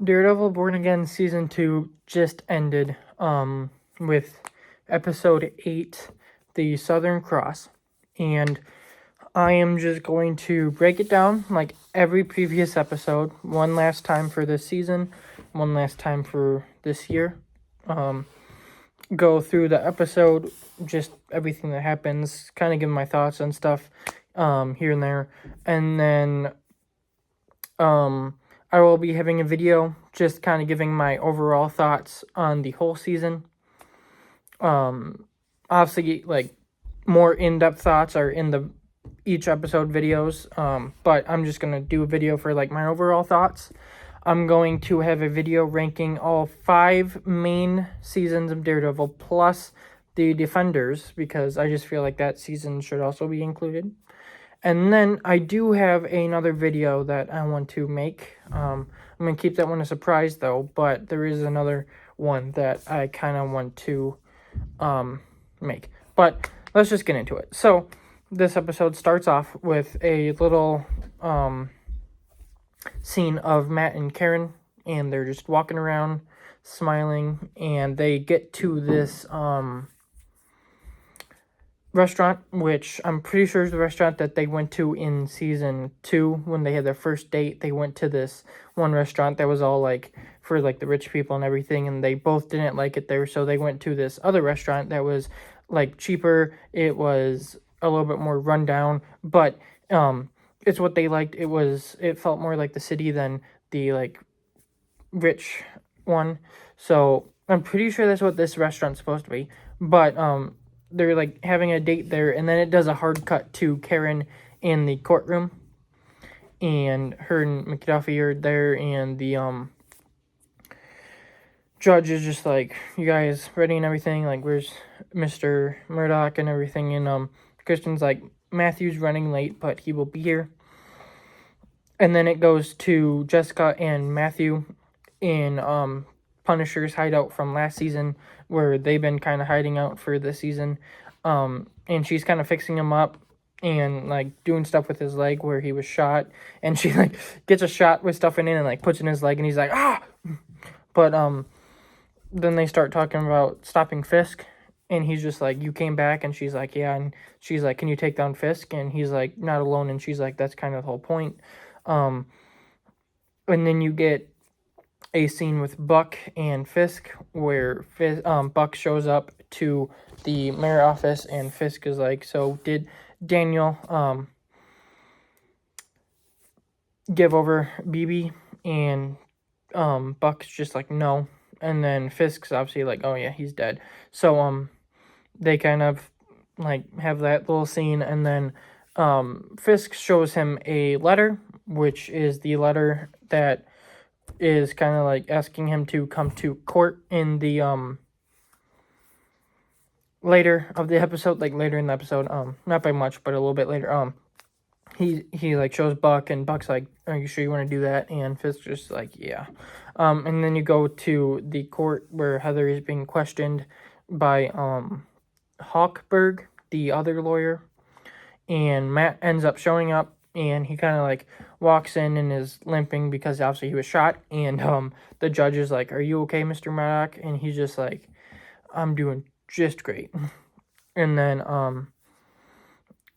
Daredevil Born Again Season 2 just ended with Episode 8, The Southern Cross. And I am just going to break it down like every previous episode, one last time for this season, one last time for this year. Go through the episode, just everything that happens, kind of give my thoughts on stuff here and there. And then I will be having a video just kind of giving my overall thoughts on the whole season. Obviously, like, more in-depth thoughts are in the each episode videos, but I'm just going to do a video for, like, my overall thoughts. I'm going to have a video ranking all 5 main seasons of Daredevil plus the Defenders, because I just feel like that season should also be included. And then I do have another video that I want to make. I'm going to keep that one a surprise, though, but there is another one that I kind of want to make. But let's just get into it. So this episode starts off with a little scene of Matt and Karen, and they're just walking around, smiling, and they get to this restaurant, which I'm pretty sure is the restaurant that they went to in season 2 when they had their first date. They went to this one restaurant that was all like for like the rich people and everything, and they both didn't like it there, so they went to this other restaurant that was like cheaper. It was a little bit more rundown, but it's what they liked. It felt more like the city than the like rich one, so I'm pretty sure that's what this restaurant's supposed to be. But they're like having a date there, and then it does a hard cut to Karen in the courtroom, and her and McDuffie are there, and the judge is just like, you guys ready and everything, like, where's Mr. Murdoch and everything, and Christian's like, Matthew's running late, but he will be here. And then it goes to Jessica and Matthew in Punisher's hideout from last season, where they've been kind of hiding out for this season, and she's kind of fixing him up and like doing stuff with his leg where he was shot, and she like gets a shot with stuff in it and like puts in his leg, and he's like, ah. But then they start talking about stopping Fisk, and he's just like, you came back, and she's like, yeah, and she's like, can you take down Fisk? And he's like, not alone, and she's like, that's kind of the whole point. And then you get a scene with Buck and Fisk where Buck shows up to the mayor office, and Fisk is like, so did Daniel give over BB? And Buck's just like, no. And then Fisk's obviously like, oh yeah, he's dead. So they kind of like have that little scene, and then Fisk shows him a letter, which is the letter that is kind of like asking him to come to court in the later of the episode, like later in the episode, not by much, but a little bit later. He like shows Buck, and Buck's like, are you sure you want to do that? And Fisk's just like, yeah. And then you go to the court where Heather is being questioned by Hawkberg, the other lawyer, and Matt ends up showing up, and he kind of like walks in and is limping because obviously he was shot, and the judge is like, are you okay, Mr. Murdoch? And he's just like, I'm doing just great. And then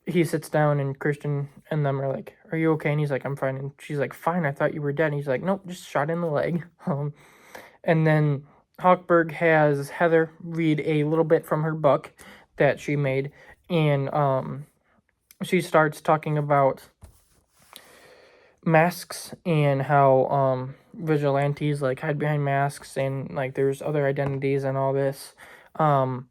he sits down, and Christian and them are like, are you okay? And he's like, I'm fine. And she's like, fine, I thought you were dead. And he's like, nope, just shot in the leg. And then Hawkberg has Heather read a little bit from her book that she made, and she starts talking about masks and how vigilantes like hide behind masks, and like there's other identities and all this. And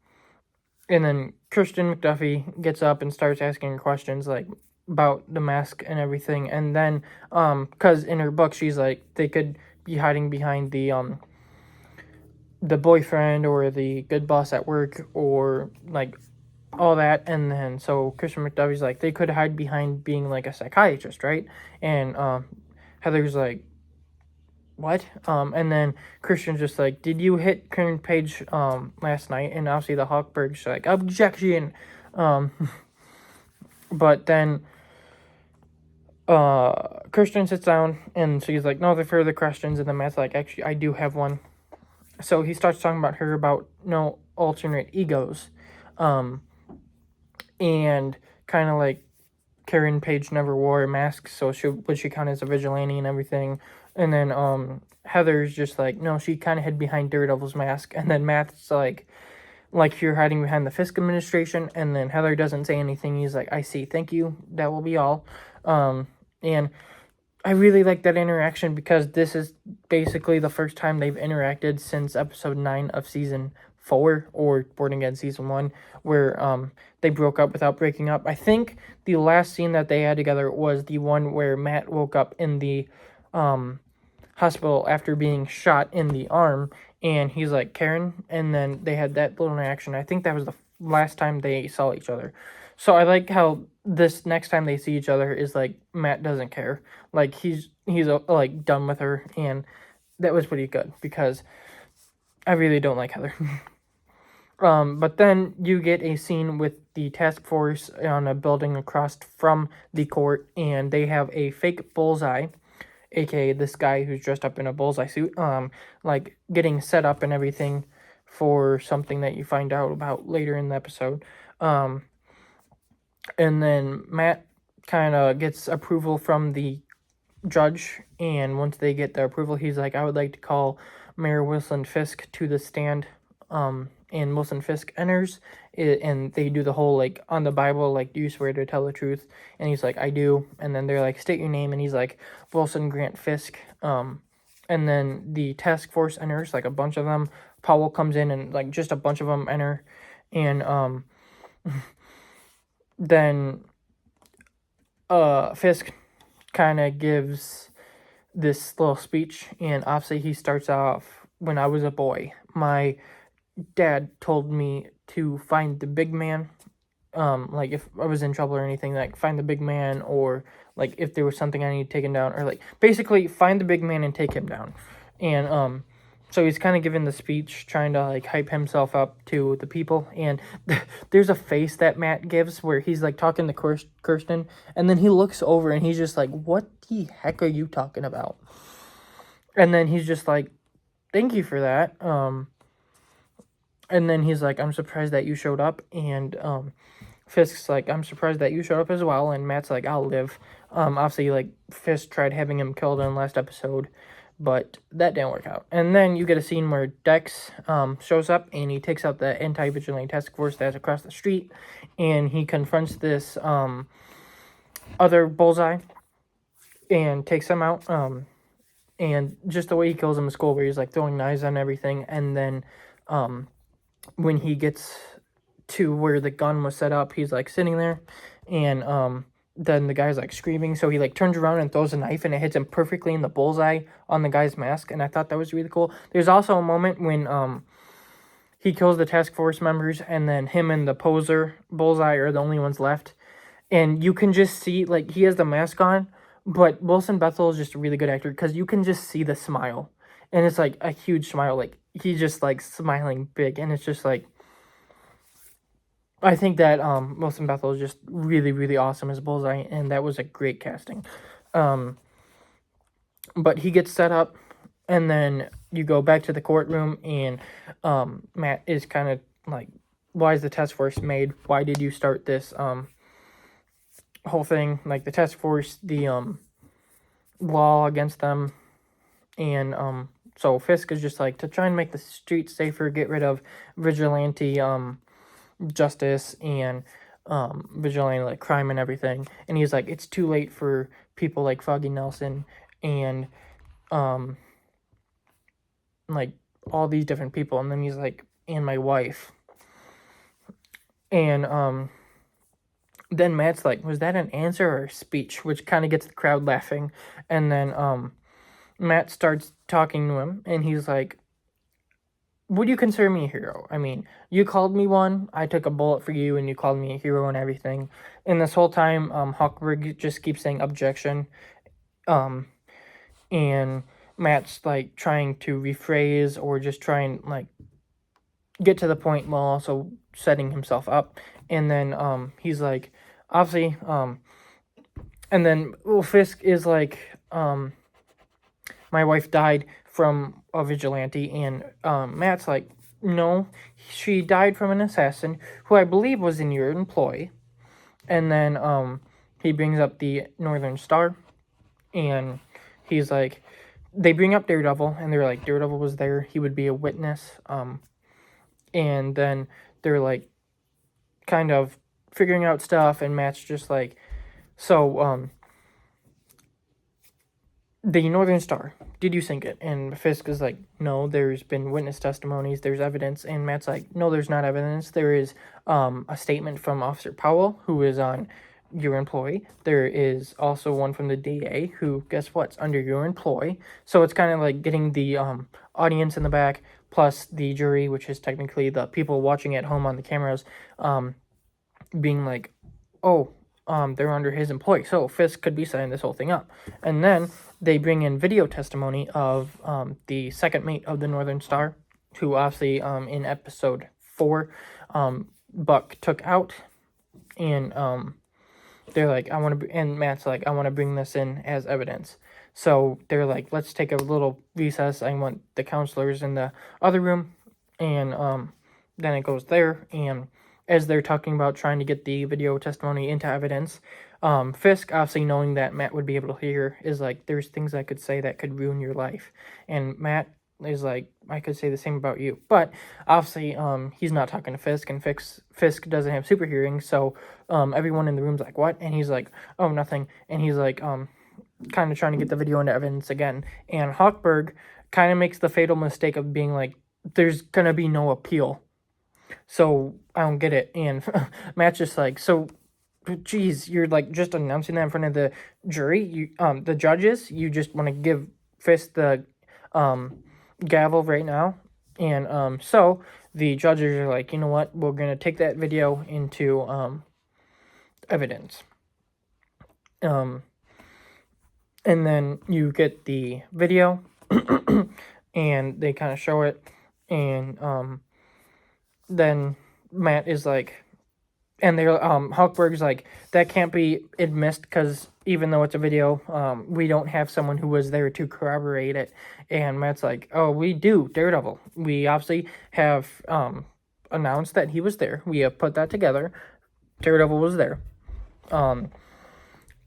then Christian McDuffie gets up and starts asking her questions like about the mask and everything. And then because in her book she's like, they could be hiding behind the boyfriend or the good boss at work or like all that. And then so Christian McDuffie's like, they could hide behind being like a psychiatrist, right? And Heather's like, what? And then Christian's just like, did you hit Karen Page last night? And obviously the Hawkberg's like, objection. But then Christian sits down, and she's like, no, they're further questions, and then Matt's like, actually, I do have one. So he starts talking about her about no alternate egos, and kind of like Karen Page never wore a mask, so would she count as a vigilante and everything? And then Heather's just like, no, she kind of hid behind Daredevil's mask, and then Matt's like you're hiding behind the Fisk administration, and then Heather doesn't say anything. He's like, I see, thank you, that will be all. And I really like that interaction because this is basically the first time they've interacted since episode 9 of season 4, or Born Again season 1, where they broke up without breaking up. I think the last scene that they had together was the one where Matt woke up in the hospital after being shot in the arm, and he's like, Karen, and then they had that little interaction. I think that was the last time they saw each other. So I like how this next time they see each other is like Matt doesn't care, like he's like done with her, and that was pretty good because I really don't like Heather. But then you get a scene with the task force on a building across from the court, and they have a fake Bullseye, aka this guy who's dressed up in a Bullseye suit, like getting set up and everything for something that you find out about later in the episode. And then Matt kind of gets approval from the judge, and once they get the approval, he's like, I would like to call Mayor Wilson Fisk to the stand. And Wilson Fisk enters, and they do the whole, like, on the Bible, like, do you swear to tell the truth? And he's like, I do. And then they're like, state your name, and he's like, Wilson Grant Fisk. And then the task force enters, like, a bunch of them. Powell comes in, and, like, just a bunch of them enter. And then Fisk kind of gives this little speech, and obviously he starts off, when I was a boy, my dad told me to find the big man, like if I was in trouble or anything, like find the big man, or like if there was something I need taken down, or like basically find the big man and take him down. And so he's kind of giving the speech, trying to like hype himself up to the people, and there's a face that Matt gives where he's like talking to Kirsten, and then he looks over and he's just like, what the heck are you talking about? And then he's just like, thank you for that. And then he's like, I'm surprised that you showed up. And Fisk's like, I'm surprised that you showed up as well. And Matt's like, I'll live. Obviously, like, Fisk tried having him killed in the last episode, but that didn't work out. And then you get a scene where Dex shows up, and he takes out the anti-vigilante task force that's across the street, and he confronts this other Bullseye and takes him out. And just the way he kills him is cool, where he's like throwing knives on everything, and then when he gets to where the gun was set up, he's like sitting there, and then the guy's like screaming, so he like turns around and throws a knife, and it hits him perfectly in the bullseye on the guy's mask, and I thought that was really cool. There's also a moment when he kills the task force members, and then him and the poser Bullseye are the only ones left, and you can just see, like, he has the mask on, but Wilson Bethel is just a really good actor, because you can just see the smile, and it's like a huge smile, like he's just like smiling big, and it's just like, I think that Wilson Bethel is just really, really awesome as Bullseye, and that was a great casting. But he gets set up, and then you go back to the courtroom, and Matt is kind of like, why is the task force made? Why did you start this whole thing? Like, the task force, the law against them, and so Fisk is just like, to try and make the streets safer, get rid of vigilante justice and vigilante like crime and everything. And he's like, it's too late for people like Foggy Nelson and like all these different people. And then he's like, and my wife. And then Matt's like, was that an answer or a speech? Which kind of gets the crowd laughing. And then Matt starts talking to him, and he's like, would you consider me a hero? I mean, you called me one, I took a bullet for you, and you called me a hero and everything. And this whole time, Huckberg just keeps saying objection. And Matt's, like, trying to rephrase or just try and, like, get to the point while also setting himself up. And then, he's like, obviously, And then, well, Fisk is like, my wife died from a vigilante, and Matt's like, no, she died from an assassin who I believe was in your employ. And then he brings up the Northern Star, and he's like, they bring up Daredevil, and they're like, Daredevil was there, he would be a witness. And then they're like, kind of figuring out stuff, and Matt's just like, so the Northern Star, did you sink it? And Fisk is like, no, there's been witness testimonies, there's evidence. And Matt's like, no, there's not evidence. There is a statement from Officer Powell, who is on your employ. There is also one from the DA, who, guess what's under your employ. So it's kind of like getting the audience in the back, plus the jury, which is technically the people watching at home on the cameras, being like, oh, they're under his employ, so Fisk could be setting this whole thing up. And then they bring in video testimony of the second mate of the Northern Star, who obviously in episode 4, Buck took out, and they're like, I want to, and Matt's like, I want to bring this in as evidence. So they're like, let's take a little recess. I want the counselors in the other room, and then it goes there, and as they're talking about trying to get the video testimony into evidence, Fisk, obviously knowing that Matt would be able to hear, is like, there's things I could say that could ruin your life. And Matt is like, I could say the same about you. But obviously, he's not talking to Fisk, and Fisk doesn't have super hearing, so everyone in the room's like, what? And he's like, oh, nothing. And he's like, kind of trying to get the video into evidence again. And Hawkberg kind of makes the fatal mistake of being like, there's gonna be no appeal. So I don't get it. And Matt's just like, so geez, you're like just announcing that in front of the jury, you the judges, you just want to give Fisk the gavel right now. And so the judges are like, you know what, we're gonna take that video into evidence. And then you get the video and they kind of show it, and then Matt is like, and they're Hawkberg's like, that can't be admissed because even though it's a video, we don't have someone who was there to corroborate it. And Matt's like, oh, we do, Daredevil. We obviously have announced that he was there. We have put that together. Daredevil was there. And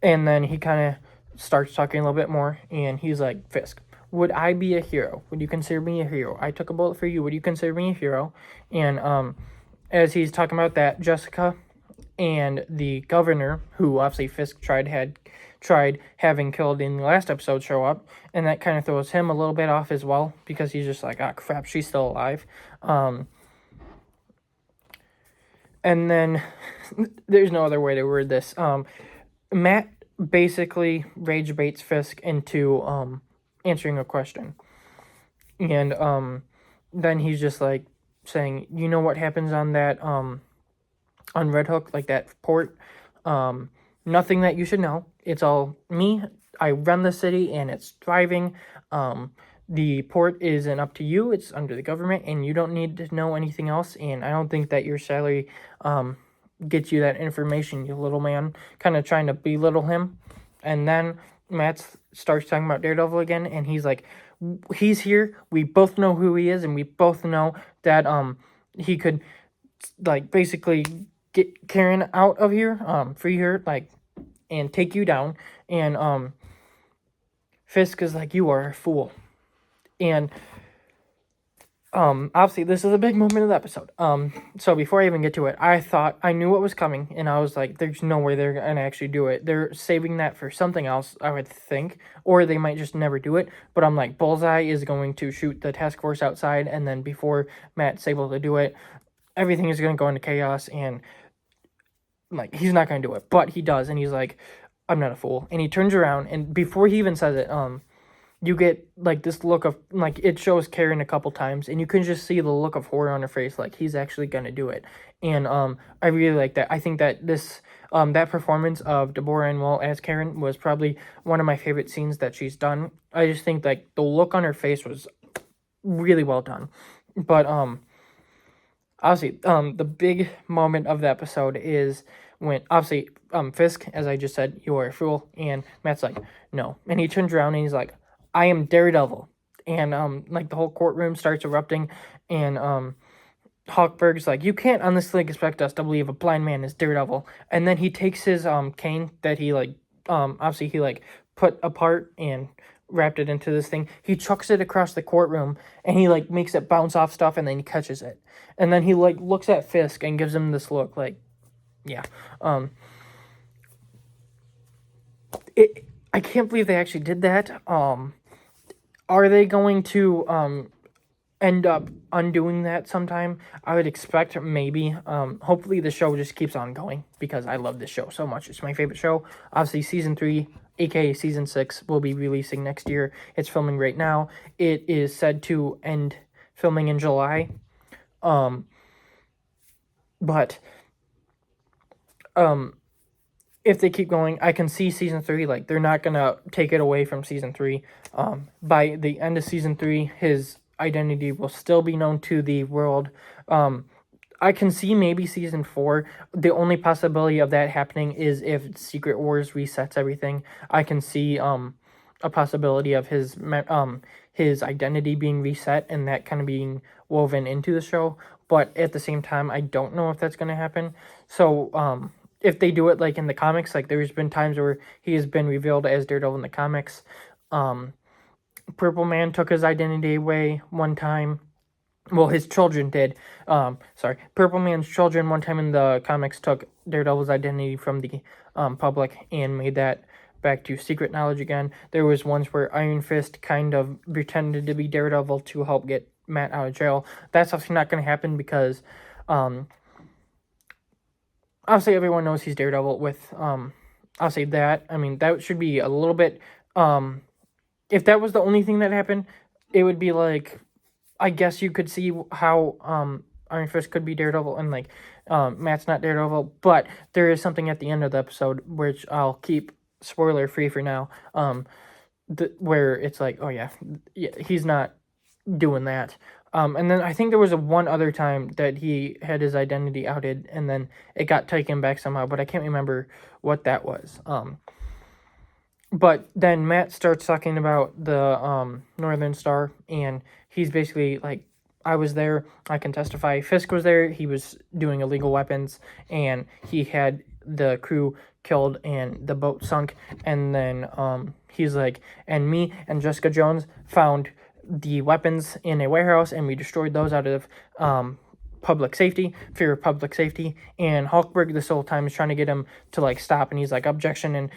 then he kind of starts talking a little bit more, and he's like, Fisk, would I be a hero? Would you consider me a hero? I took a bullet for you. Would you consider me a hero? And as he's talking about that, Jessica and the governor, who obviously Fisk tried having killed in the last episode, show up, and that kind of throws him a little bit off as well, because he's just like, ah, crap, she's still alive. And then there's no other way to word this. Matt basically rage baits Fisk into answering a question, and then he's just like saying, you know what happens on that on Red Hook, like that port? Nothing that you should know. It's all me. I run the city and it's thriving. The port isn't up to you, it's under the government, and you don't need to know anything else. And I don't think that your salary gets you that information, you little man. Kind of trying to belittle him. And then Matt starts talking about Daredevil again, and he's like, he's here, we both know who he is, and we both know that he could like basically get Karen out of here, free her, like, and take you down. And Fisk is like, you are a fool. And obviously this is a big moment of the episode. So before I even get to it, I knew what was coming, and I was like, there's no way they're gonna actually do it. They're saving that for something else, I would think, or they might just never do it. But I'm like, Bullseye is going to shoot the task force outside, and then before Matt's able to do it, everything is gonna go into chaos, and like, he's not gonna do it, but he does, and he's like, I'm not a fool. And he turns around, and before he even says it, you get like this look of, like, it shows Karen a couple times, and you can just see the look of horror on her face, like he's actually gonna do it. And I really like that. I think that this that performance of Deborah Ann Woll as Karen was probably one of my favorite scenes that she's done. I just think like the look on her face was really well done. But obviously the big moment of the episode is when, obviously, Fisk, as I just said, you are a fool, and Matt's like, no, and he turns around and he's like, I am Daredevil, and, like, the whole courtroom starts erupting, and, Hawkberg's like, you can't honestly expect us to believe a blind man is Daredevil, and then he takes his, cane that he, like, obviously he, like, put apart and wrapped it into this thing. He chucks it across the courtroom, and he, like, makes it bounce off stuff, and then he catches it. And then he, like, looks at Fisk and gives him this look, like, yeah. I can't believe they actually did that. Are they going to, end up undoing that sometime? I would expect maybe. Hopefully the show just keeps on going, because I love this show so much. It's my favorite show. Obviously, season 3, aka season 6, will be releasing next year. It's filming right now. It is said to end filming in July. But if they keep going, I can see season 3, like, they're not gonna take it away from season 3. By the end of season 3, his identity will still be known to the world. I can see maybe season 4. The only possibility of that happening is if Secret Wars resets everything. I can see a possibility of his identity being reset and that kind of being woven into the show. But at the same time, I don't know if that's going to happen. So if they do it like in the comics, like there's been times where he has been revealed as Daredevil in the comics. Purple Man took his identity away one time. Well, his children did. Purple Man's children one time in the comics took Daredevil's identity from the public and made that back to secret knowledge again. There was ones where Iron Fist kind of pretended to be Daredevil to help get Matt out of jail. That's obviously not going to happen because obviously everyone knows he's Daredevil with I'll say that. I mean, that should be a little bit if that was the only thing that happened, it would be like, I guess you could see how Iron Fist could be Daredevil and like Matt's not Daredevil, but there is something at the end of the episode which I'll keep spoiler free for now, where it's like, oh yeah, he's not doing that. And then I think there was one other time that he had his identity outed and then it got taken back somehow, but I can't remember what that was. But then Matt starts talking about the Northern Star, and he's basically like, I was there, I can testify. Fisk was there, he was doing illegal weapons, and he had the crew killed and the boat sunk. And then he's like, and me and Jessica Jones found the weapons in a warehouse, and we destroyed those out of public safety, fear of public safety. And Hulkberg this whole time is trying to get him to like stop, and he's like, objection. And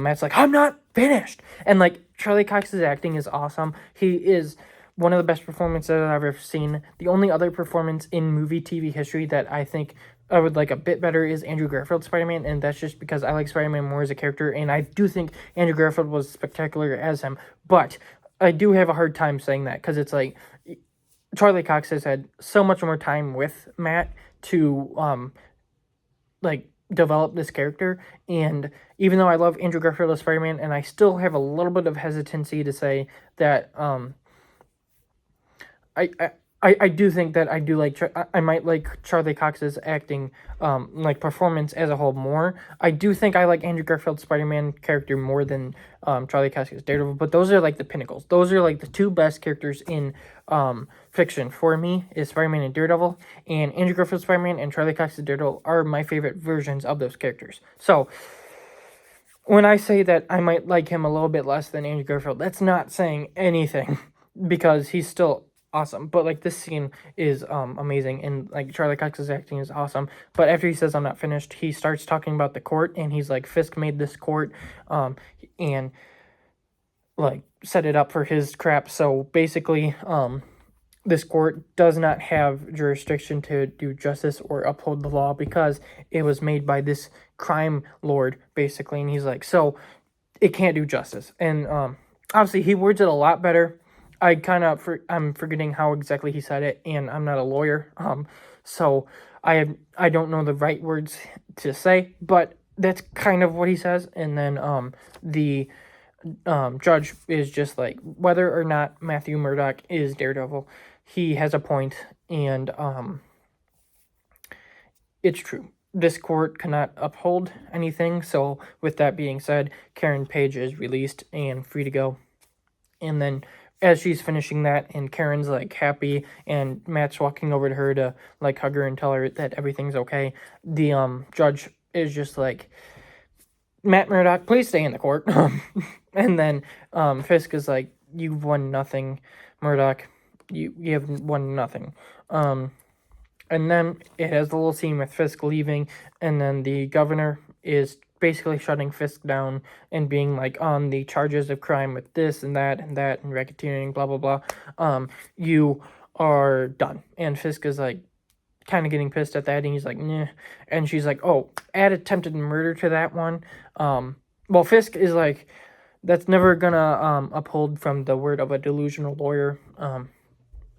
Matt's like, I'm not finished. And like, Charlie Cox's acting is awesome. He is one of the best performances I've ever seen. The only other performance in movie TV history that I think I would like a bit better is Andrew Garfield's Spider-Man, and that's just because I like Spider-Man more as a character, and I do think Andrew Garfield was spectacular as him. But I do have a hard time saying that because it's like, Charlie Cox has had so much more time with Matt to like develop this character, and even though I love Andrew Garfield as Spider-Man, and I still have a little bit of hesitancy to say that I do think that I do like I might like Charlie Cox's acting like performance as a whole more. I do think I like Andrew Garfield's Spider-Man character more than Charlie Cox's Daredevil, but those are like the pinnacles. Those are like the two best characters in fiction for me is Spider-Man and Daredevil, and Andrew Garfield's Spider-Man and Charlie Cox's Daredevil are my favorite versions of those characters. So when I say that I might like him a little bit less than Andrew Garfield, that's not saying anything because he's still awesome. But like, this scene is amazing, and like Charlie Cox's acting is awesome. But after he says I'm not finished, he starts talking about the court, and he's like, Fisk made this court and like set it up for his crap. So basically this court does not have jurisdiction to do justice or uphold the law because it was made by this crime lord, basically. And he's like, so it can't do justice. And obviously he words it a lot better. I'm forgetting how exactly he said it, and I'm not a lawyer, so I don't know the right words to say, but that's kind of what he says. And then the judge is just like, whether or not Matthew Murdock is Daredevil, he has a point, and it's true. this court cannot uphold anything. So with that being said, Karen Page is released and free to go. And then as she's finishing that and Karen's like happy and Matt's walking over to her to like hug her and tell her that everything's okay, the judge is just like, Matt Murdock, please stay in the court. And then Fisk is like, you've won nothing, Murdock. You have won nothing. And then it has the little scene with Fisk leaving, and then the governor is basically shutting Fisk down and being like, on the charges of crime with this and that and that and racketeering, blah blah blah. You are done. And Fisk is like kind of getting pissed at that, and he's like, nah. And she's like, oh, add attempted murder to that one. Well, Fisk is like, that's never gonna uphold from the word of a delusional lawyer.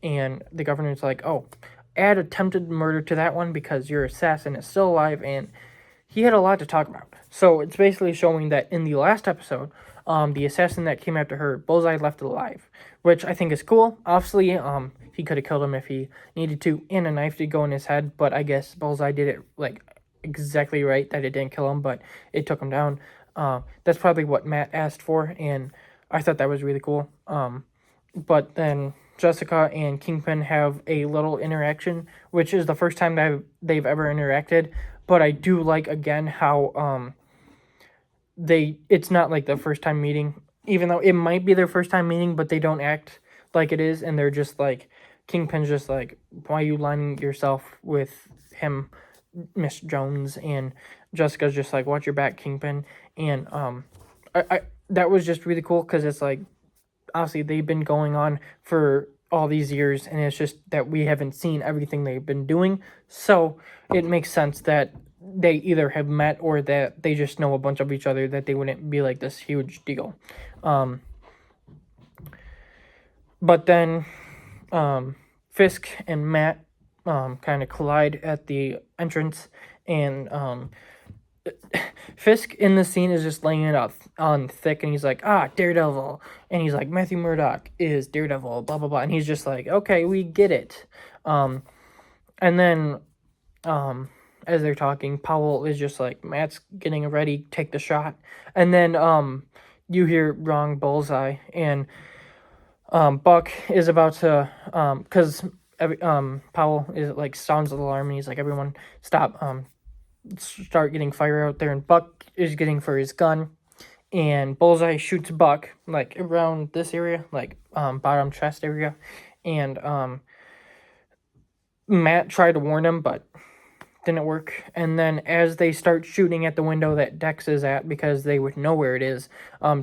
And the governor's like, oh, add attempted murder to that one because your assassin is still alive, and he had a lot to talk about. So it's basically showing that in the last episode, the assassin that came after her, Bullseye, left alive, which I think is cool. Obviously, he could have killed him if he needed to, and a knife did go in his head, but I guess Bullseye did it like exactly right, that it didn't kill him, but it took him down. That's probably what Matt asked for, and I thought that was really cool. But then Jessica and Kingpin have a little interaction, which is the first time that they've ever interacted. But I do like, again, how it's not like the first time meeting, even though it might be their first time meeting, but they don't act like it is, and they're just like, Kingpin's just like, why are you lining yourself with him, Miss Jones? And Jessica's just like, watch your back, Kingpin. And I that was just really cool, because it's like, obviously they've been going on for all these years, and it's just that we haven't seen everything they've been doing. So it makes sense that they either have met or that they just know a bunch of each other, that they wouldn't be like this huge deal. But then Fisk and Matt kind of collide at the entrance, and Fisk in the scene is just laying it out on thick, and he's like, Daredevil, and he's like, Matthew Murdock is Daredevil, blah blah blah, and he's just like, okay, we get it. And then as they're talking, Powell is just like, Matt's getting ready, take the shot, and then you hear wrong Bullseye, and Buck is about to because Powell is like, sounds the alarm, and he's like, everyone stop, start getting fire out there, and Buck is getting for his gun, and Bullseye shoots Buck like around this area, like bottom chest area, and Matt tried to warn him, but didn't work. And then as they start shooting at the window that Dex is at, because they would know where it is,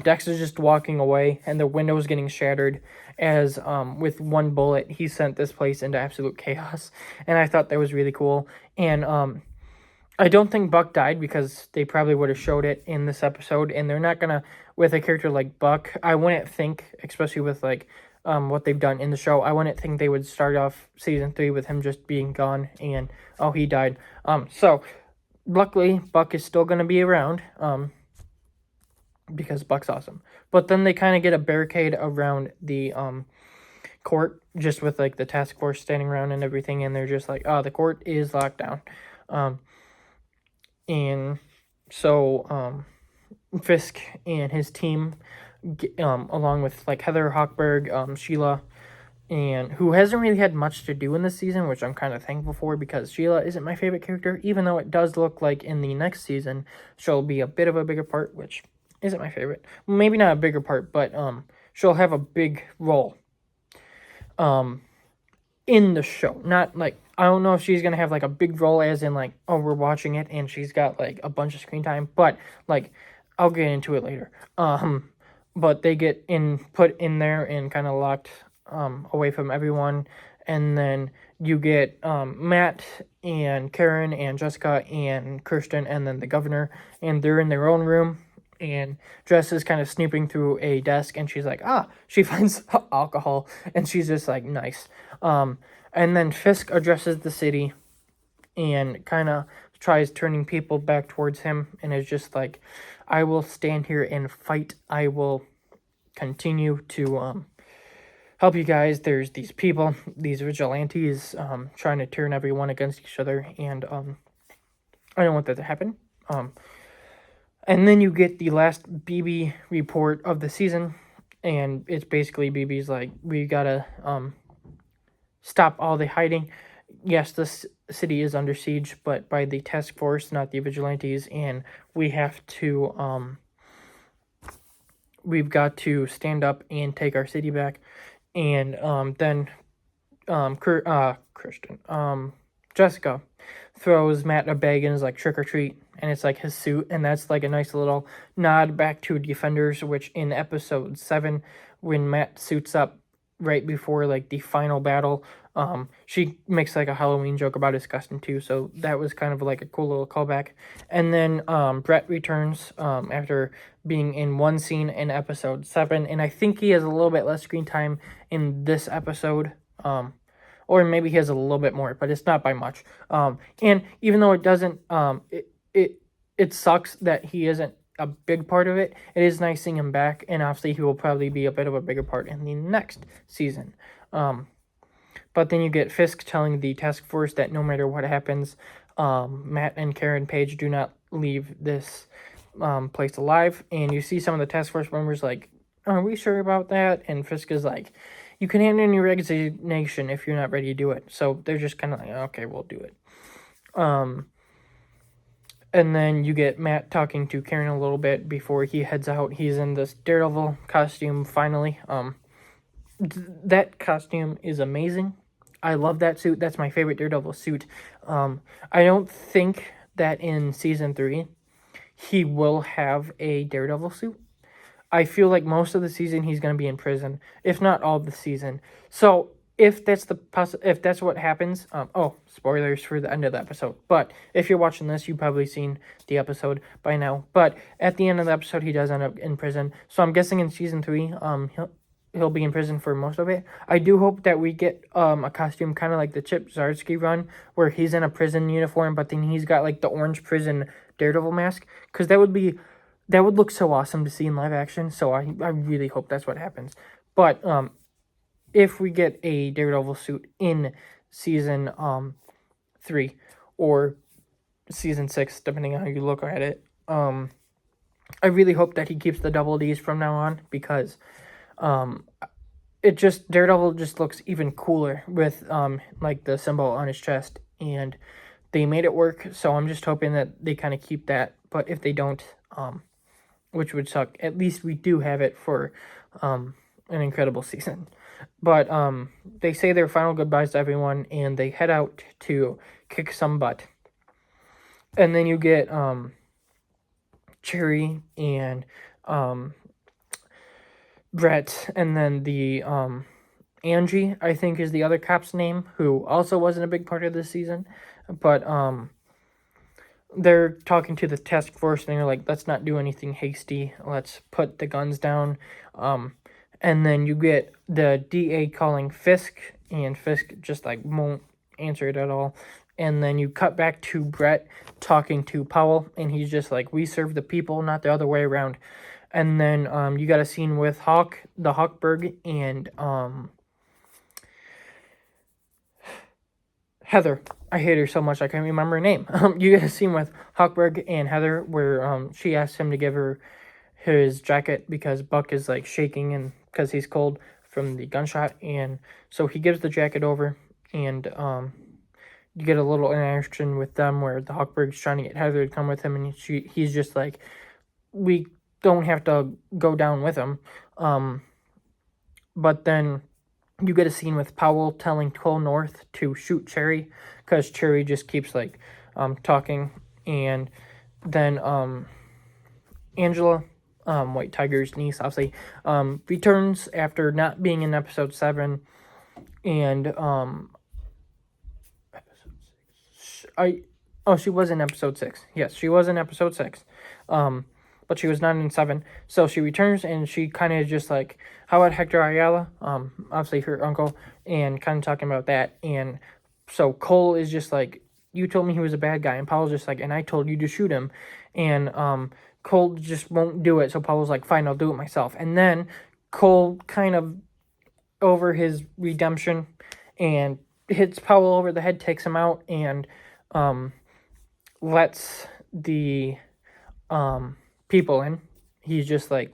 Dex is just walking away, and the window is getting shattered, as with one bullet he sent this place into absolute chaos. And I thought that was really cool. And I don't think Buck died, because they probably would have showed it in this episode, and they're not gonna, with a character like Buck, I wouldn't think, especially with like what they've done in the show, I wouldn't think they would start off season 3 with him just being gone and, oh, he died. So luckily Buck is still gonna be around, because Buck's awesome. But then they kind of get a barricade around the court, just with like the task force standing around and everything, and they're just like, oh, the court is locked down. And so Fisk and his team, along with like Heather Hochberg, Sheila, and who hasn't really had much to do in this season, which I'm kind of thankful for, because Sheila isn't my favorite character, even though it does look like in the next season she'll be a bit of a bigger part, which isn't my favorite. Maybe not a bigger part, but she'll have a big role in the show. Not like, I don't know if she's gonna have like a big role as in like, oh, we're watching it and she's got like a bunch of screen time, but like, I'll get into it later. But they get put in there and kind of locked away from everyone, and then you get Matt and Karen and Jessica and Kirsten, and then the governor, and they're in their own room, and Jess is kind of snooping through a desk, and she's like, she finds alcohol, and she's just like, nice. And then Fisk addresses the city and kind of tries turning people back towards him, and is just like, I will stand here and fight. I will continue to help you guys. There's these people, these vigilantes, trying to turn everyone against each other, and I don't want that to happen. And then you get the last BB report of the season, and it's basically BB's like, we gotta stop all the hiding. Yes, this city is under siege, but by the task force, not the vigilantes, and we have to we've got to stand up and take our city back. And then Christian Jessica throws Matt a bag and is like, trick or treat, and it's like his suit, and that's like a nice little nod back to Defenders, which in episode 7, when Matt suits up right before like the final battle, she makes like a Halloween joke about his costume too, so that was kind of like a cool little callback. And then Brett returns after being in one scene in episode 7, and I think he has a little bit less screen time in this episode. Or maybe he has a little bit more, but it's not by much. And even though it doesn't, it sucks that he isn't a big part of it. It is nice seeing him back, and obviously he will probably be a bit of a bigger part in the next season. But then you get Fisk telling the task force that no matter what happens, Matt and Karen Page do not leave this place alive. And you see some of the task force members like, are we sure about that? And Fisk is like, you can hand in your resignation if you're not ready to do it. So they're just kind of like, okay, we'll do it. And then you get Matt talking to Karen a little bit before he heads out. He's in this Daredevil costume finally. That costume is amazing. I love that suit. That's my favorite Daredevil suit. I don't think that in season 3 he will have a Daredevil suit. I feel like most of the season he's going to be in prison, if not all the season. So if that's if that's what happens, spoilers for the end of the episode. But if you're watching this, you've probably seen the episode by now. But at the end of the episode, he does end up in prison. So I'm guessing in season 3, he'll be in prison for most of it. I do hope that we get a costume kind of like the Chip Zdarsky run, where he's in a prison uniform, but then he's got like the orange prison Daredevil mask, because that would look so awesome to see in live action. So I really hope that's what happens. But if we get a Daredevil suit in season 3 or season 6, depending on how you look at it, I really hope that he keeps the double Ds from now on, because Daredevil just looks even cooler with like the symbol on his chest, and they made it work. So I'm just hoping that they kind of keep that. But if they don't, which would suck, at least we do have it for an incredible season. But they say their final goodbyes to everyone, and they head out to kick some butt. And then you get Cherry and Brett, and then the Angie, I think, is the other cop's name, who also wasn't a big part of this season. But they're talking to the task force, and they're like, let's not do anything hasty. Let's put the guns down. And then you get the DA calling Fisk, and Fisk just like won't answer it at all. And then you cut back to Brett talking to Powell, and he's just like, we serve the people, not the other way around. And then you got a scene with the Hawkberg, and Heather. I hate her so much I can't remember her name. You get a scene with Hawkberg and Heather where she asks him to give her his jacket because Buck is like shaking and because he's cold from the gunshot, and so he gives the jacket over, and you get a little interaction with them where the Hawkberg's trying to get Heather to come with him, and he's just like, we don't have to go down with him. But then you get a scene with Powell telling Cole North to shoot Cherry, because Cherry just keeps like talking. And then Angela, White Tiger's niece, obviously, returns after not being in episode 7. And she was in episode 6. Yes, she was in episode 6. But she was not in 7. So she returns, and she kind of just like, how about Hector Ayala? Obviously her uncle, and kind of talking about that. And so Cole is just like, you told me he was a bad guy. And Powell's just like, and I told you to shoot him. And Cole just won't do it. So Powell's like, fine, I'll do it myself. And then Cole kind of, over his redemption, and hits Powell over the head, takes him out, and lets the people in. He's just like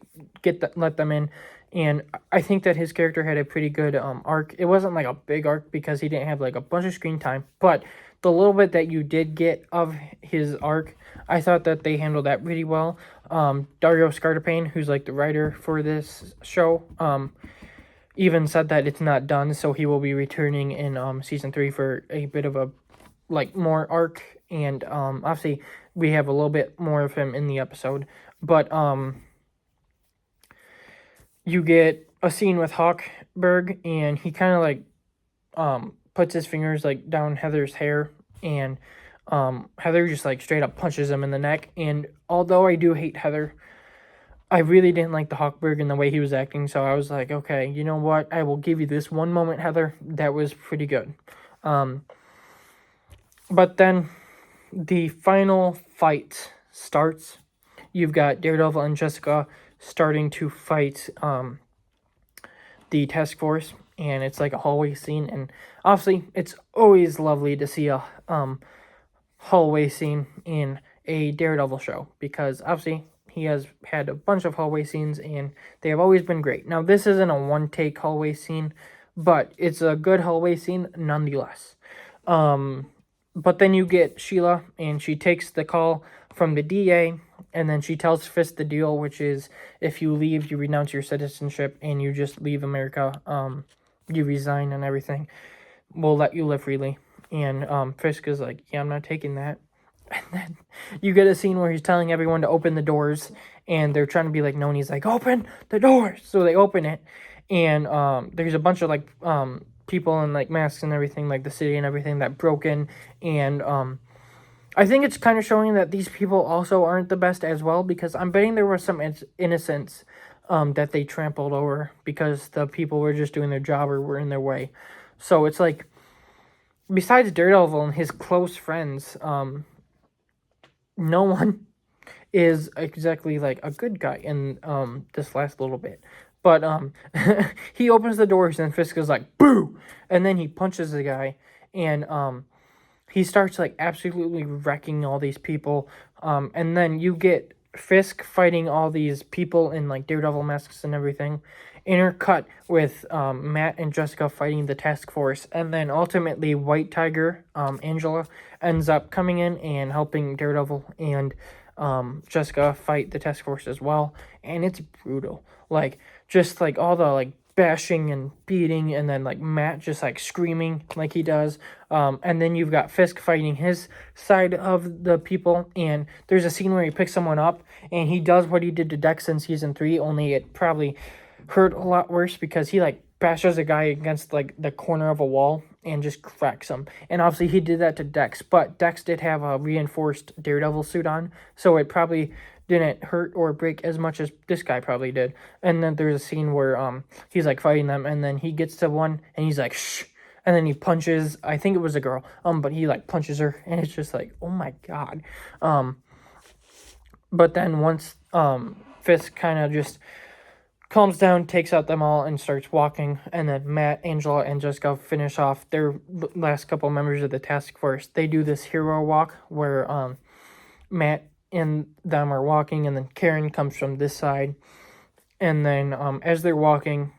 let them in, and I think that his character had a pretty good arc. It wasn't like a big arc because he didn't have like a bunch of screen time, but the little bit that you did get of his arc, I thought that they handled that pretty well. Dario Scartapane, who's like the writer for this show, even said that it's not done, so he will be returning in season 3 for a bit of a like more arc, and obviously we have a little bit more of him in the episode, but you get a scene with Hawkberg, and he kind of like puts his fingers like down Heather's hair, and Heather just like straight up punches him in the neck. And although I do hate Heather, I really didn't like the Hawkberg and the way he was acting, so I was like, okay, you know what? I will give you this one moment, Heather. That was pretty good. But then the final fight starts. You've got Daredevil and Jessica starting to fight the task force, and it's like a hallway scene. And obviously, it's always lovely to see a hallway scene in a Daredevil show, because obviously he has had a bunch of hallway scenes and they have always been great. Now, this isn't a one-take hallway scene, but it's a good hallway scene nonetheless. But then you get Sheila, and she takes the call from the DA, and then she tells Fisk the deal, which is if you leave, you renounce your citizenship, and you just leave America, you resign and everything, we'll let you live freely. And Fisk is like, yeah, I'm not taking that. And then you get a scene where he's telling everyone to open the doors, and they're trying to be like, no, and he's like, open the doors. So they open it, and there's a bunch of like people in like masks and everything, like the city and everything, that broke in. And I think it's kind of showing that these people also aren't the best as well, because I'm betting there was some innocents that they trampled over because the people were just doing their job or were in their way. So it's like, besides Daredevil and his close friends, no one is exactly like a good guy in this last little bit. But he opens the doors, and Fisk is like, boo! And then he punches the guy, and he starts like absolutely wrecking all these people. And then you get Fisk fighting all these people in like Daredevil masks and everything, intercut with Matt and Jessica fighting the task force, and then ultimately White Tiger, Angela, ends up coming in and helping Daredevil and Jessica fight the task force as well. And it's brutal, like just like all the like bashing and beating, and then like Matt just like screaming like he does, and then you've got Fisk fighting his side of the people, and there's a scene where he picks someone up and he does what he did to Dex in season 3, only it probably hurt a lot worse, because he like bashes a guy against like the corner of a wall and just cracks him. And obviously he did that to Dex, but Dex did have a reinforced Daredevil suit on, so it probably didn't hurt or break as much as this guy probably did. And then there's a scene where he's like fighting them, and then he gets to one and he's like, shh, and then he punches, I think it was a girl, but he like punches her, and it's just like, oh my god. But then once Fisk kind of just calms down, takes out them all, and starts walking, and then Matt, Angela, and Jessica finish off their last couple members of the task force. They do this hero walk where Matt and them are walking, and then Karen comes from this side, and then as they're walking,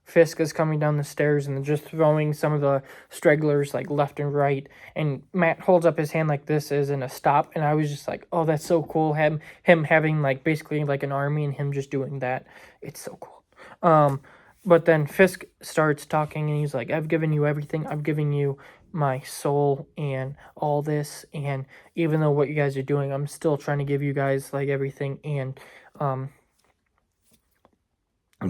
Fisk is coming down the stairs and just throwing some of the stragglers like left and right, and Matt holds up his hand like this as in a stop, and I was just like, oh, that's so cool, him having like basically like an army and him just doing that. It's so cool. But then Fisk starts talking, and he's like, I've given you everything, I've given you my soul and all this, and even though what you guys are doing, I'm still trying to give you guys like everything, and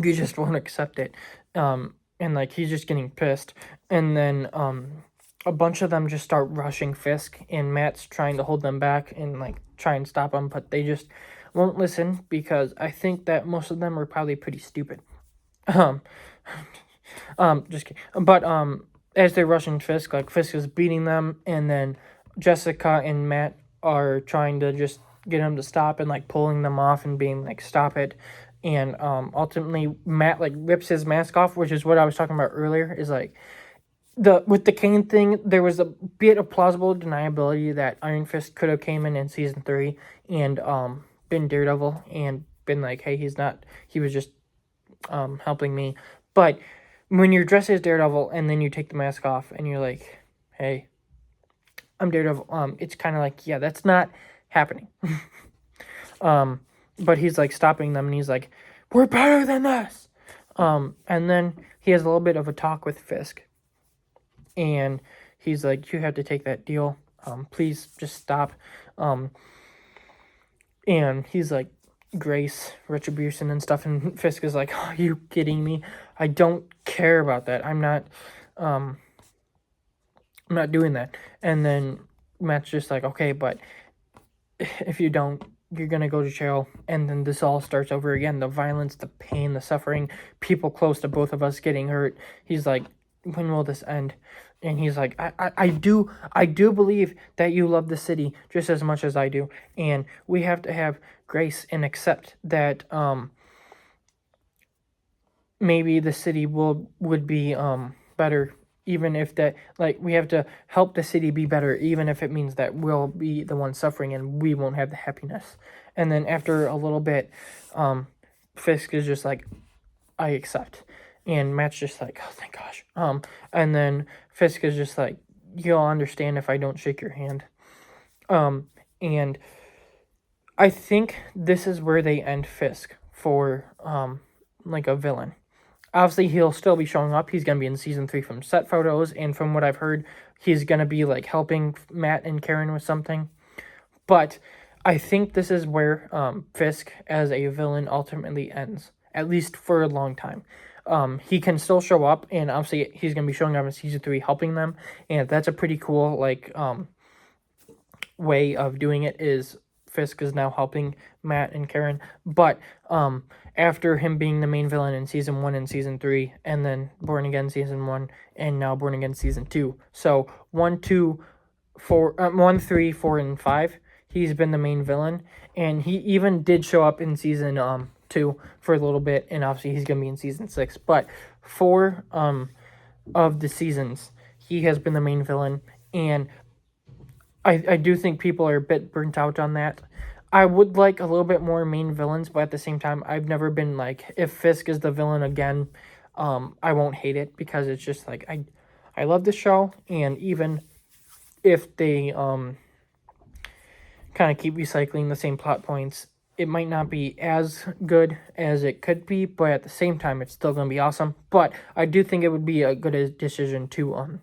you just won't accept it. And like he's just getting pissed, and then a bunch of them just start rushing Fisk, and Matt's trying to hold them back and like try and stop them, but they just won't listen, because I think that most of them are probably pretty stupid. Just kidding. But as they're rushing Fisk, like Fisk is beating them, and then Jessica and Matt are trying to just get him to stop and like pulling them off and being like, stop it. And ultimately Matt like rips his mask off, which is what I was talking about earlier, is like with the Kane thing, there was a bit of plausible deniability that Iron Fist could have came in season 3 and been Daredevil and been like, hey, he was just helping me. But when you're dressed as Daredevil and then you take the mask off and you're like, hey, I'm Daredevil, it's kind of like, yeah, that's not happening. But he's like stopping them and he's like, we're better than this. And then he has a little bit of a talk with Fisk. And he's like, you have to take that deal. Please just stop. And he's like, grace, retribution, and stuff. And Fisk is like, oh, are you kidding me? I don't care about that. I'm not doing that. And then Matt's just like, okay, but if you don't, you're going to go to jail. And then this all starts over again. The violence, the pain, the suffering, people close to both of us getting hurt. He's like, when will this end? And he's like, I do believe that you love the city just as much as I do. And we have to have grace and accept that maybe the city would be better, even if that, like, we have to help the city be better, even if it means that we'll be the ones suffering and we won't have the happiness. And then after a little bit, Fisk is just like, I accept. And Matt's just like, oh, thank gosh. And then Fisk is just like, you'll understand if I don't shake your hand. And I think this is where they end Fisk for, like a villain. Obviously, he'll still be showing up. He's going to be in season 3 from set photos. And from what I've heard, he's going to be like helping Matt and Karen with something. But I think this is where Fisk as a villain ultimately ends, at least for a long time. He can still show up, and obviously he's going to be showing up in season 3 helping them, and that's a pretty cool, like, way of doing it, is Fisk is now helping Matt and Karen, but, after him being the main villain in season 1 and season 3, and then Born Again season 1, and now Born Again season 2, so 1, 2, 4, 1, 3, 4, and 5, he's been the main villain, and he even did show up in season, 2 for a little bit, and obviously he's gonna be in season 6. But 4 of the seasons, he has been the main villain, and I do think people are a bit burnt out on that. I would like a little bit more main villains, but at the same time, I've never been like, if Fisk is the villain again, I won't hate it, because it's just like, I love the show, and even if they kind of keep recycling the same plot points, it might not be as good as it could be, but at the same time, it's still going to be awesome. But I do think it would be a good decision to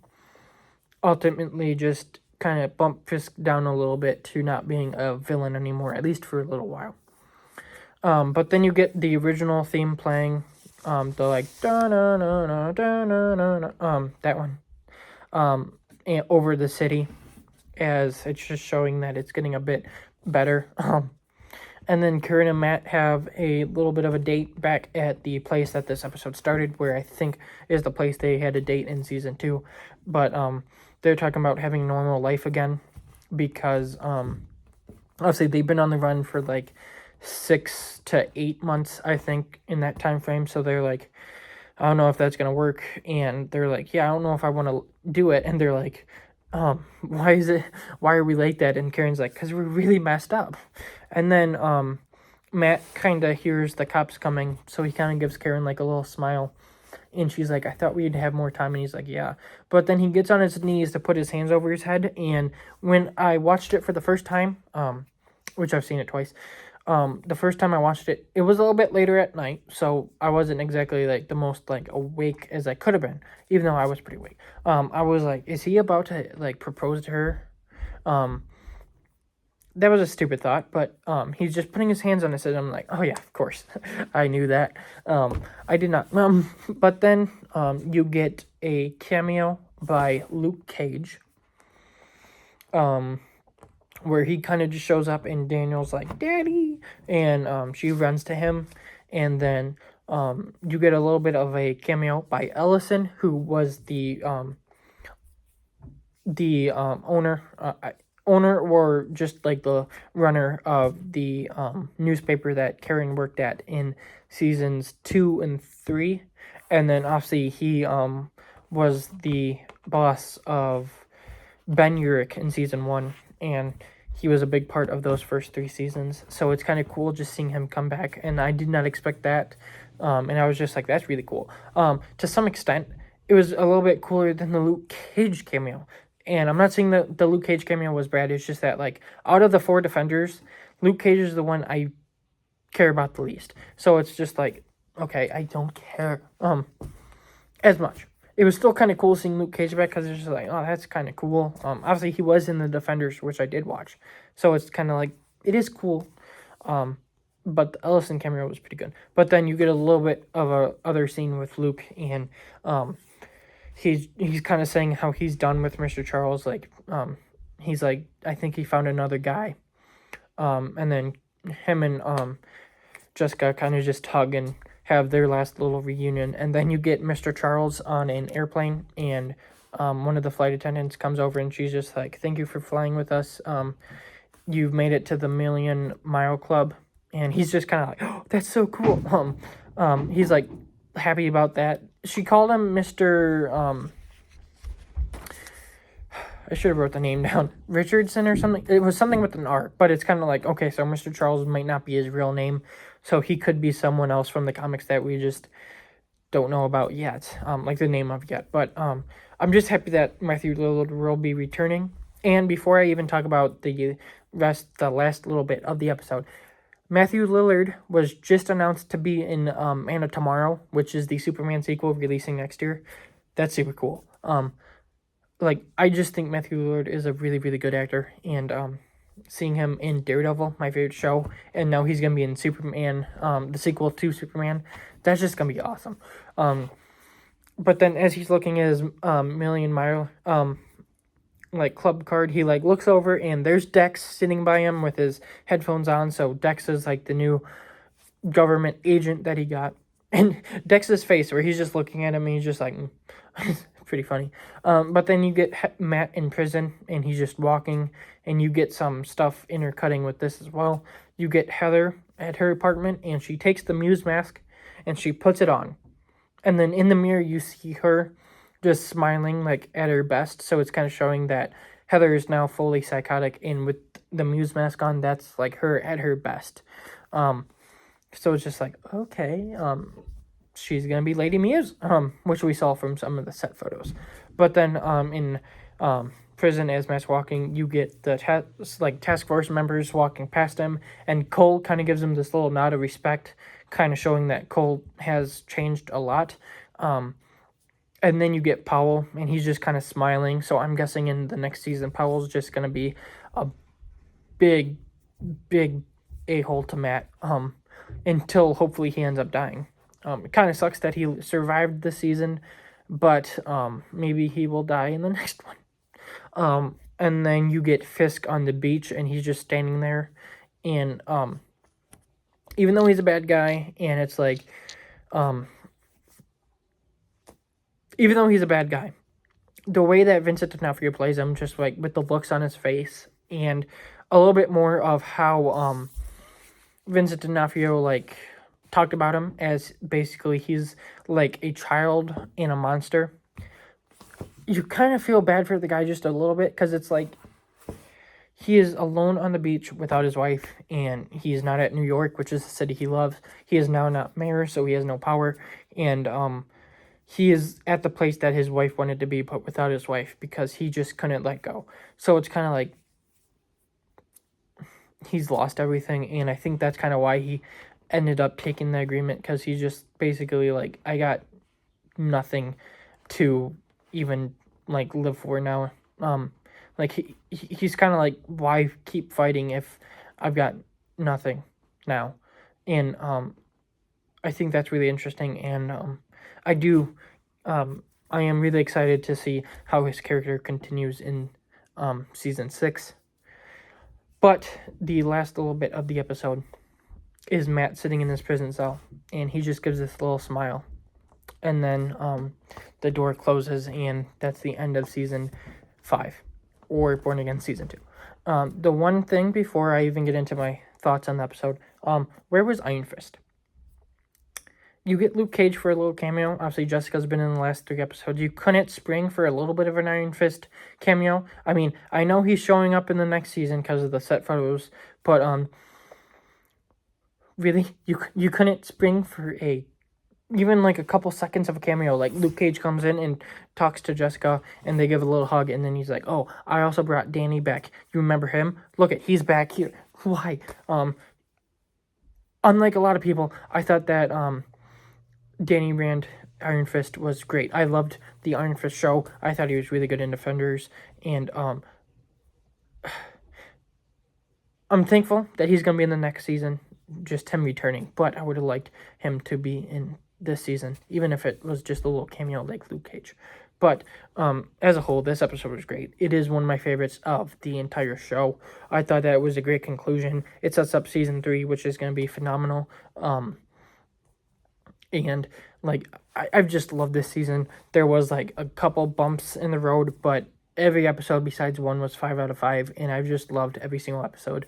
ultimately just kind of bump Fisk down a little bit to not being a villain anymore, at least for a little while. But then you get the original theme playing, the like that one, and over the city, as it's just showing that it's getting a bit better. And then Karen and Matt have a little bit of a date back at the place that this episode started, where I think is the place they had a date in season 2. But they're talking about having normal life again, because obviously they've been on the run for like 6 to 8 months, I think, in that time frame. So they're like, I don't know if that's gonna work. And they're like, yeah, I don't know if I want to do it. And they're like, why are we like that? And Karen's like, because we're really messed up. And then Matt kind of hears the cops coming, so he kind of gives Karen like a little smile, and she's like, I thought we'd have more time. And he's like, yeah. But then he gets on his knees to put his hands over his head, and when I watched it for the first time, which I've seen it twice, the first time I watched it, it was a little bit later at night, so I wasn't exactly like the most like awake as I could have been, even though I was pretty awake. I was like, is he about to like propose to her? That was a stupid thought, but he's just putting his hands on his head. I'm like, oh yeah, of course. I knew that. I did not. But then you get a cameo by Luke Cage, where he kind of just shows up, and Daniel's like, Daddy, and she runs to him, and then you get a little bit of a cameo by Ellison, who was the owner or just like the runner of the newspaper that Karen worked at in seasons 2 and 3, and then obviously he was the boss of Ben Urich in season 1, and he was a big part of those first 3 seasons. So it's kind of cool just seeing him come back, and I did not expect that. And I was just like, that's really cool. To some extent, it was a little bit cooler than the Luke Cage cameo. And I'm not saying that the Luke Cage cameo was bad. It's just that, like, out of the 4 Defenders, Luke Cage is the one I care about the least. So it's just like, okay, I don't care as much. It was still kind of cool seeing Luke Cage back because it's just like, oh, that's kind of cool. Obviously, he was in the Defenders, which I did watch. So it's kind of like, it is cool. But the Ellison cameo was pretty good. But then you get a little bit of a other scene with Luke, and he's kind of saying how he's done with Mr. Charles. Like, he's like, I think he found another guy. And then him and Jessica kind of just hug and have their last little reunion. And then you get Mr. Charles on an airplane, and one of the flight attendants comes over, and she's just like, thank you for flying with us. You've made it to the 1,000,000-mile club. And he's just kind of like, oh, that's so cool. He's like happy about that. She called him Mr. I should have wrote the name down. Richardson or something. It was something with an R, but it's kind of like, okay, so Mr. Charles might not be his real name. So he could be someone else from the comics that we just don't know about yet, like the name of yet. But I'm just happy that Matthew Lillard will be returning. And before I even talk about the last little bit of the episode, Matthew Lillard was just announced to be in Man of Tomorrow, which is the Superman sequel releasing next year. That's super cool. Like, I just think Matthew Lillard is a really, really good actor, and seeing him in Daredevil, my favorite show, and now he's going to be in Superman, the sequel to Superman, that's just going to be awesome. But then as he's looking at his 1,000,000-mile like club card, he like looks over, and there's Dex sitting by him with his headphones on. So Dex is like the new government agent that he got, and Dex's face where he's just looking at him, and he's just like pretty funny. But then you get Matt in prison, and he's just walking, and you get some stuff intercutting with this as well. You get Heather at her apartment, and she takes the Muse mask and she puts it on, and then in the mirror you see her just smiling like at her best. So it's kind of showing that Heather is now fully psychotic, and with the Muse mask on, that's like her at her best. So it's just like, okay, she's gonna be Lady Muse, which we saw from some of the set photos. But then in prison, as Matt's walking, you get the task force members walking past him, and Cole kind of gives him this little nod of respect, kind of showing that Cole has changed a lot. And then you get Powell, and he's just kind of smiling. So I'm guessing in the next season, Powell's just going to be a big, big a-hole to Matt until hopefully he ends up dying. It kind of sucks that he survived the season, but maybe he will die in the next one. And then you get Fisk on the beach, and he's just standing there. And even though he's a bad guy, and it's like... even though he's a bad guy, the way that Vincent D'Onofrio plays him, just like with the looks on his face, and a little bit more of how Vincent D'Onofrio like talked about him as basically he's like a child and a monster. You kind of feel bad for the guy just a little bit, because it's like he is alone on the beach without his wife, and he's not at New York, which is the city he loves. He is now not mayor, so he has no power, and he is at the place that his wife wanted to be, but without his wife, because he just couldn't let go. So it's kind of like he's lost everything, and I think that's kind of why he ended up taking the agreement, because he's just basically like, I got nothing to even like live for now. Like he's kind of like, why keep fighting if I've got nothing now? And I think that's really interesting, and I am really excited to see how his character continues in season 6. But the last little bit of the episode is Matt sitting in his prison cell, and he just gives this little smile. And then the door closes, and that's the end of season 5, or Born Again season 2. The one thing before I even get into my thoughts on the episode, where was Iron Fist? you get Luke Cage for a little cameo. Obviously, Jessica's been in the last 3 episodes. You couldn't spring for a little bit of an Iron Fist cameo. I mean, I know he's showing up in the next season because of the set photos, but really, you couldn't spring for even like a couple seconds of a cameo. Like Luke Cage comes in and talks to Jessica, and they give a little hug, and then he's like, "Oh, I also brought Danny back. You remember him? Look he's back here." Why? Unlike a lot of people, I thought that Danny Rand Iron Fist was great. I loved the Iron Fist show. I thought he was really good in Defenders, and I'm thankful that he's gonna be in the next season. Just him returning, but I would have liked him to be in this season, even if it was just a little cameo like Luke Cage. But as a whole, this episode was great. It is one of my favorites of the entire show. I thought that it was a great conclusion. It sets up season 3, which is going to be phenomenal. And like I've just loved this season. There was like a couple bumps in the road, but every episode besides one was 5 out of 5, and I've just loved every single episode.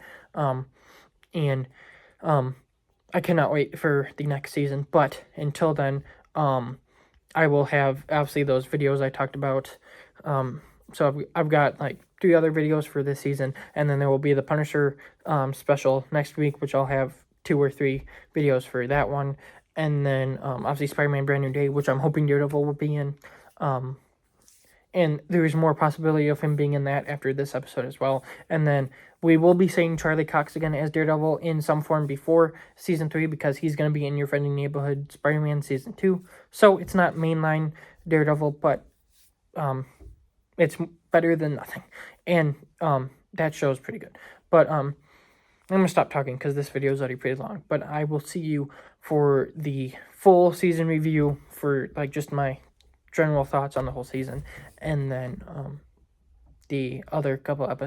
I cannot wait for the next season. But until then, I will have obviously those videos I talked about. So I've got like 3 other videos for this season, and then there will be the Punisher special next week, which I'll have 2 or 3 videos for that one. And then obviously Spider-Man Brand New Day, which I'm hoping Daredevil will be in. And there's more possibility of him being in that after this episode as well. And then we will be seeing Charlie Cox again as Daredevil in some form before season 3, because he's going to be in Your Friendly Neighborhood Spider-Man season 2. So it's not mainline Daredevil, but it's better than nothing. And that show's pretty good. But I'm going to stop talking because this video is already pretty long. But I will see you for the full season review for like just my general thoughts on the whole season, and then the other couple of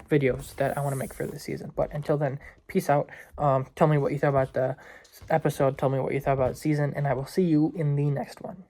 videos that I want to make for this season. But until then, peace out. Tell me what you thought about the episode. Tell me what you thought about the season, and I will see you in the next one.